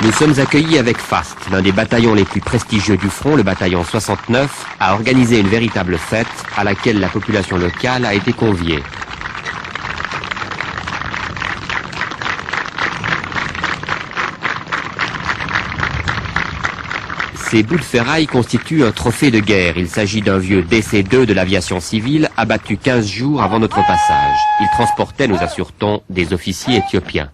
Nous sommes accueillis avec faste. L'un des bataillons les plus prestigieux du front, le bataillon 69, a organisé une véritable fête à laquelle la population locale a été conviée. Ces bouts de ferraille constituent un trophée de guerre. Il s'agit d'un vieux DC-2 de l'aviation civile abattu 15 jours avant notre passage. Il transportait, nous assure-t-on, des officiers éthiopiens.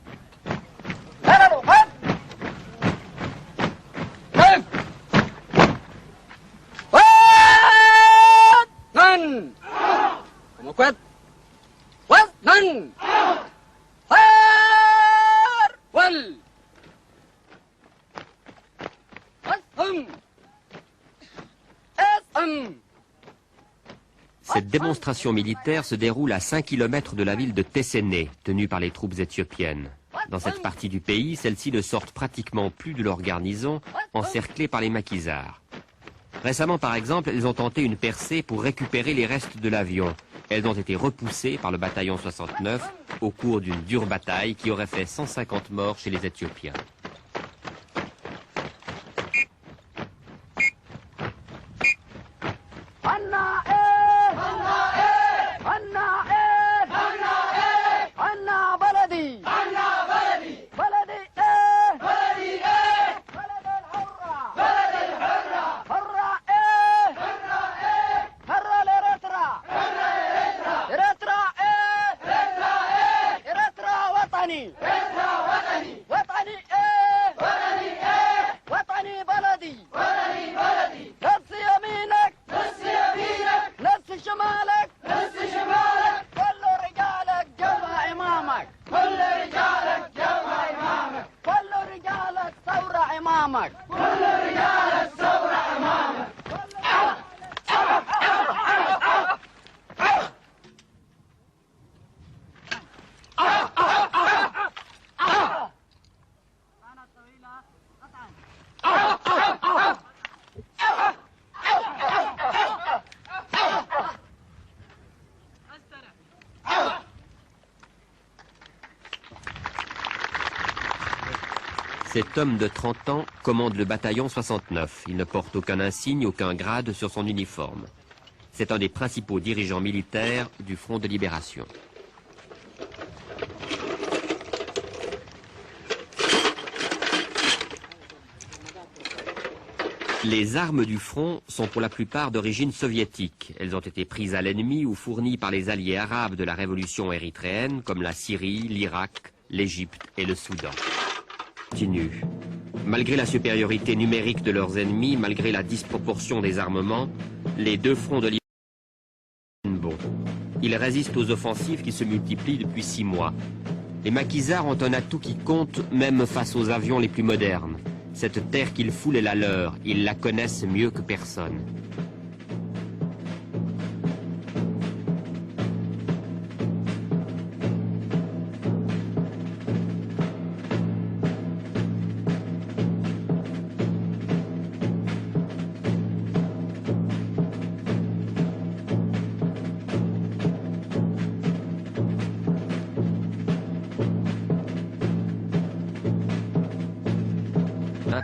Cette démonstration militaire se déroule à 5 km de la ville de Tesséné, tenue par les troupes éthiopiennes. Dans cette partie du pays, celles-ci ne sortent pratiquement plus de leur garnison, encerclées par les maquisards. Récemment, par exemple, elles ont tenté une percée pour récupérer les restes de l'avion. Elles ont été repoussées par le bataillon 69 au cours d'une dure bataille qui aurait fait 150 morts chez les Éthiopiens. Cet homme de 30 ans commande le bataillon 69. Il ne porte aucun insigne, aucun grade sur son uniforme. C'est un des principaux dirigeants militaires du Front de Libération. Les armes du front sont pour la plupart d'origine soviétique. Elles ont été prises à l'ennemi ou fournies par les alliés arabes de la révolution érythréenne comme la Syrie, l'Irak, l'Égypte et le Soudan. Continue. Malgré la supériorité numérique de leurs ennemis, malgré la disproportion des armements, les deux fronts de Libération tiennent bon. Ils résistent aux offensives qui se multiplient depuis 6 mois. Les maquisards ont un atout qui compte même face aux avions les plus modernes. Cette terre qu'ils foulent est la leur, ils la connaissent mieux que personne.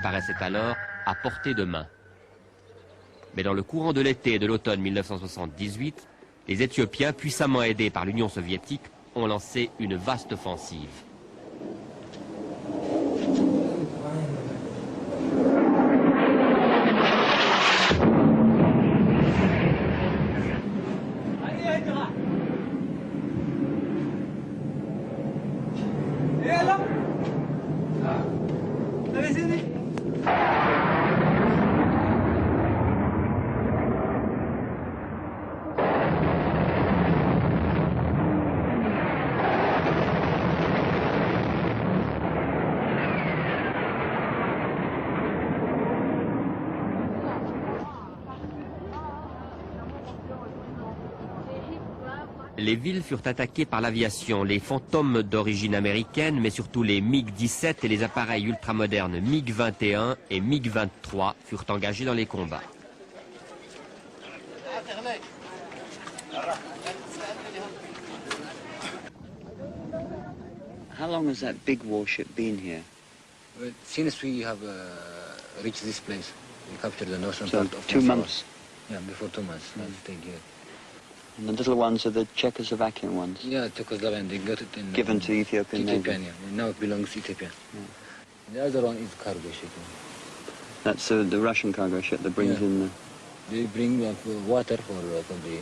Paraissait alors à portée de main. Mais dans le courant de l'été et de l'automne 1978, les Éthiopiens, puissamment aidés par l'Union soviétique, ont lancé une vaste offensive. Les villes furent attaquées par l'aviation, les fantômes d'origine américaine, mais surtout les MiG-17 et les appareils ultramodernes MiG-21 et MiG-23 furent engagés dans les combats. How long has that big warship been here? Since we have reached this place, we captured the northern So part of 2 months. Yeah, before 2 months. I stayed here. And the little ones are the Czechoslovakian ones? Yeah, Czechoslovakian, they got it in... Given to Ethiopian Navy? Ethiopian, yeah. Now it belongs to Ethiopia. Yeah. The other one is cargo ship. That's the Russian cargo ship that brings in the... They bring water for the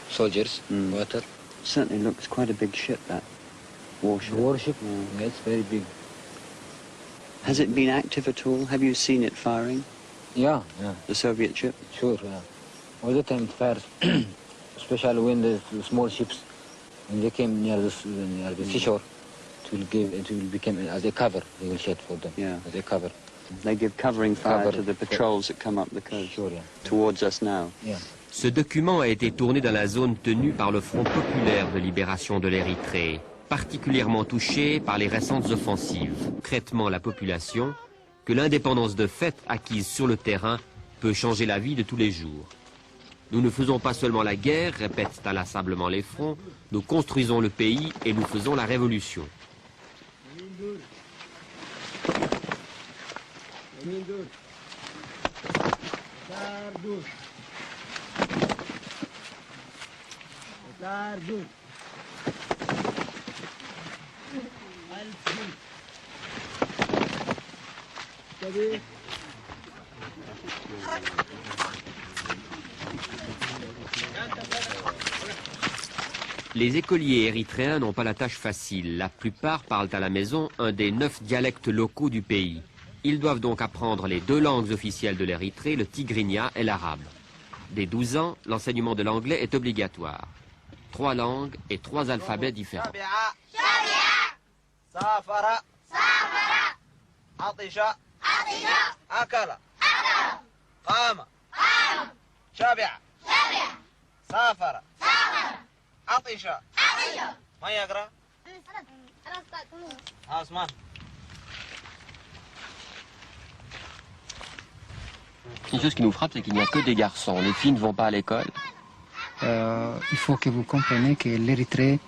soldiers, water. Certainly looks quite a big ship, that warship. The warship? Yeah, it's very big. Has it been active at all? Have you seen it firing? Yeah. The Soviet ship? Sure, yeah. All the time it fires, especially when the small ships, when they came near the seashore, it will become as a cover. They will shoot for them. Yeah. As a cover. They give covering fire to the patrols that come up the coast. Sure, yeah. Towards us now. Yeah. Ce document a été tourné dans la zone tenue par le Front populaire de libération de l'Érythrée, particulièrement touché par les récentes offensives. Concrètement la population, que l'indépendance de fait acquise sur le terrain peut changer la vie de tous les jours. Nous ne faisons pas seulement la guerre, répètent inlassablement les fronts, nous construisons le pays et nous faisons la révolution. Les écoliers érythréens n'ont pas la tâche facile. La plupart parlent à la maison un des 9 dialectes locaux du pays. Ils doivent donc apprendre les 2 langues officielles de l'Érythrée, le tigrinya et l'arabe. Dès 12 ans, l'enseignement de l'anglais est obligatoire. 3 langues et 3 alphabets différents. Une chose qui nous frappe, c'est qu'il n'y a que des garçons. Les filles ne vont pas à l'école. Il faut que vous compreniez que l'Érythrée,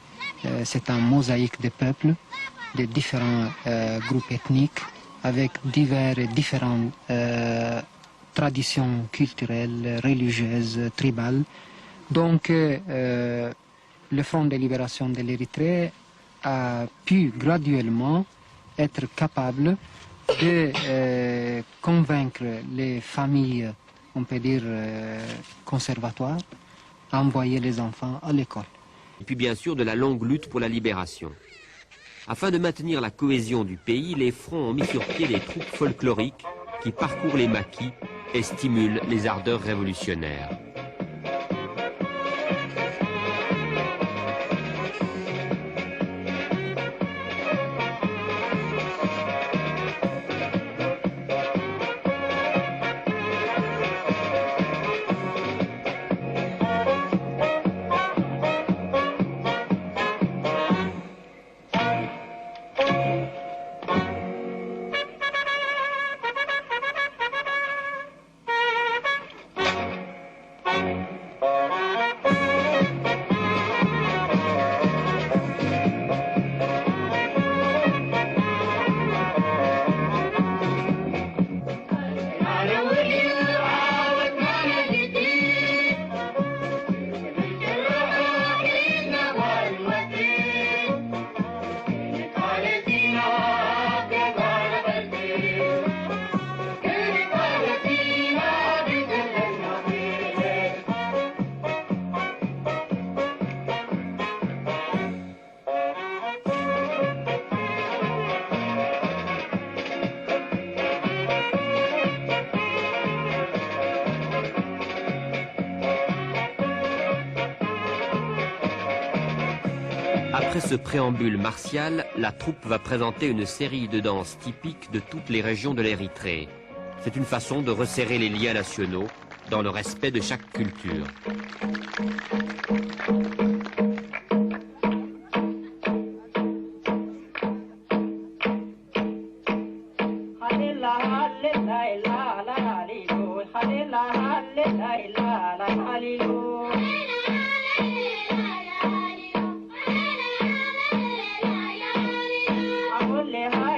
c'est un mosaïque de peuples, de différents groupes ethniques, avec différentes traditions culturelles, religieuses, tribales. Donc, le Front de libération de l'Érythrée a pu graduellement être capable de convaincre les familles, on peut dire, conservatoires, à envoyer les enfants à l'école. Et puis bien sûr de la longue lutte pour la libération. Afin de maintenir la cohésion du pays, les fronts ont mis sur pied des troupes folkloriques qui parcourent les maquis et stimulent les ardeurs révolutionnaires. Après ce préambule martial, la troupe va présenter une série de danses typiques de toutes les régions de l'Érythrée. C'est une façon de resserrer les liens nationaux dans le respect de chaque culture.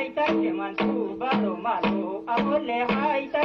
haita ke man tu bado malo amole haita